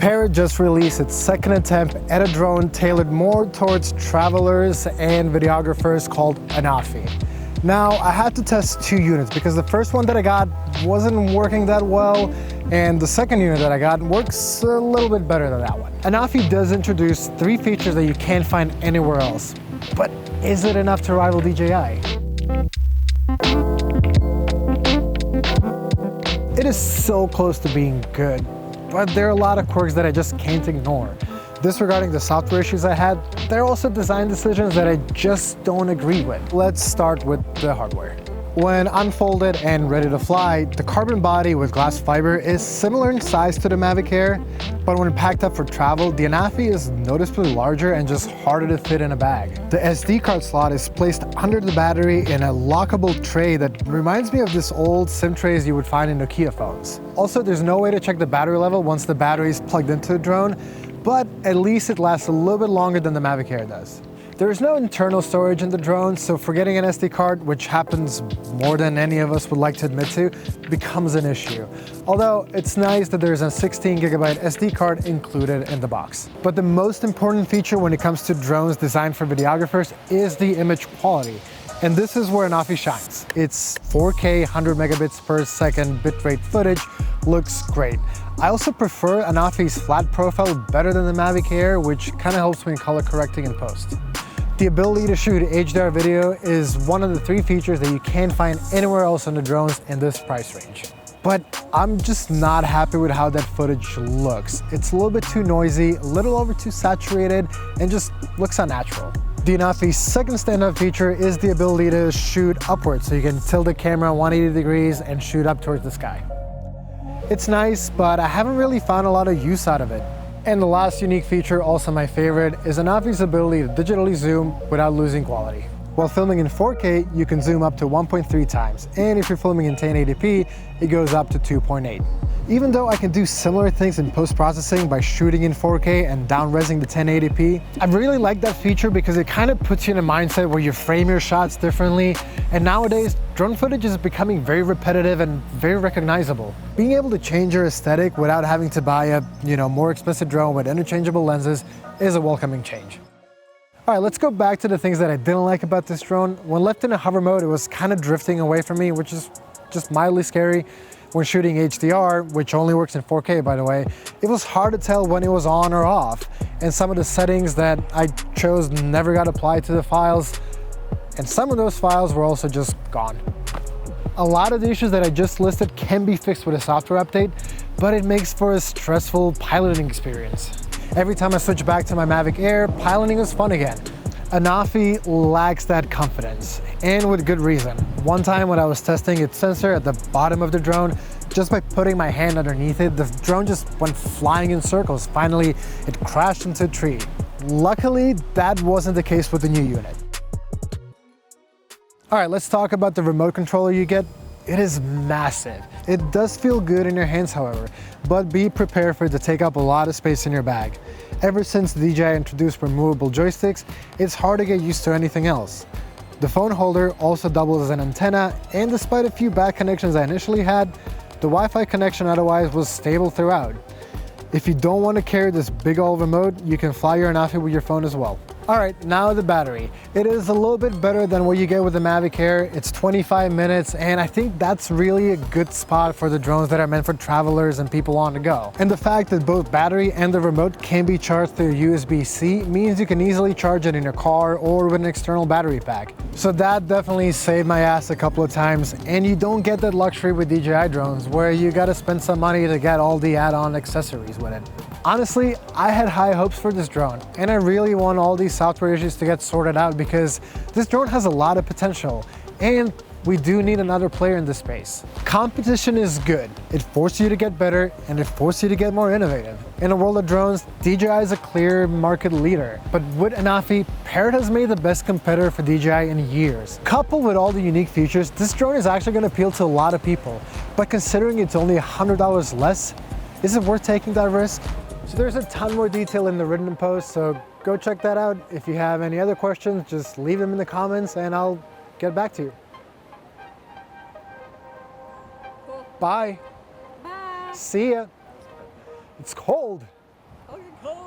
Parrot just released its second attempt at a drone tailored more towards travelers and videographers called Anafi. Now, I had to test two units because the first one that I got wasn't working that well, and the second unit that I got works a little bit better than that one. Anafi does introduce 3 features that you can't find anywhere else, but is it enough to rival DJI? It is so close to being good, but there are a lot of quirks that I just can't ignore. Disregarding the software issues I had, there are also design decisions that I just don't agree with. Let's start with the hardware. When unfolded and ready to fly, the carbon body with glass fiber is similar in size to the Mavic Air, but when packed up for travel, the Anafi is noticeably larger and just harder to fit in a bag. The SD card slot is placed under the battery in a lockable tray that reminds me of this old SIM trays you would find in Nokia phones. Also, there's no way to check the battery level once the battery is plugged into the drone, but at least it lasts a little bit longer than the Mavic Air does. There is no internal storage in the drone, so forgetting an SD card, which happens more than any of us would like to admit to, becomes an issue. Although it's nice that there's a 16GB SD card included in the box. But the most important feature when it comes to drones designed for videographers is the image quality. And this is where Anafi shines. Its 4K 100 megabits per second bitrate footage looks great. I also prefer Anafi's flat profile better than the Mavic Air, which kind of helps me in color correcting in post. The ability to shoot HDR video is one of the 3 features that you can't find anywhere else on the drones in this price range. But I'm just not happy with how that footage looks. It's a little bit too noisy, a little over too saturated, and just looks unnatural. The Anafi's second standout feature is the ability to shoot upwards, so you can tilt the camera 180 degrees and shoot up towards the sky. It's nice, but I haven't really found a lot of use out of it. And the last unique feature, also my favorite, is Anafi's ability to digitally zoom without losing quality. While filming in 4K, you can zoom up to 1.3 times, and if you're filming in 1080p, it goes up to 2.8. Even though I can do similar things in post-processing by shooting in 4K and down-resing to 1080p, I really like that feature because it kind of puts you in a mindset where you frame your shots differently, and nowadays, drone footage is becoming very repetitive and very recognizable. Being able to change your aesthetic without having to buy a more expensive drone with interchangeable lenses is a welcoming change. All right, let's go back to the things that I didn't like about this drone. When left in a hover mode, it was kind of drifting away from me, which is just mildly scary. When shooting HDR, which only works in 4K by the way, it was hard to tell when it was on or off. And some of the settings that I chose never got applied to the files, and some of those files were also just gone. A lot of the issues that I just listed can be fixed with a software update, but it makes for a stressful piloting experience. Every time I switch back to my Mavic Air, piloting is fun again. Anafi lacks that confidence, and with good reason. One time when I was testing its sensor at the bottom of the drone, just by putting my hand underneath it, the drone just went flying in circles. Finally, it crashed into a tree. Luckily, that wasn't the case with the new unit. All right, let's talk about the remote controller you get. It is massive. It does feel good in your hands, however, but be prepared for it to take up a lot of space in your bag. Ever since DJI introduced removable joysticks, it's hard to get used to anything else. The phone holder also doubles as an antenna, and despite a few bad connections I initially had, the Wi-Fi connection otherwise was stable throughout. If you don't want to carry this big old remote, you can fly your Anafi with your phone as well. All right, now the battery. It is a little bit better than what you get with the Mavic Air. It's 25 minutes, and I think that's really a good spot for the drones that are meant for travelers and people on the go. And the fact that both battery and the remote can be charged through USB-C means you can easily charge it in your car or with an external battery pack. So that definitely saved my ass a couple of times, and you don't get that luxury with DJI drones where you gotta spend some money to get all the add-on accessories with it. Honestly, I had high hopes for this drone, and I really want all these software issues to get sorted out because this drone has a lot of potential, and we do need another player in this space. Competition is good. It forces you to get better, and it forces you to get more innovative. In a world of drones, DJI is a clear market leader, but with Anafi, Parrot has made the best competitor for DJI in years. Coupled with all the unique features, this drone is actually going to appeal to a lot of people, but considering it's only $100 less, is it worth taking that risk? So there's a ton more detail in the written post, so go check that out. If you have any other questions, just leave them in the comments and I'll get back to you. Cool. Bye. Bye. See ya. It's cold. fucking cold.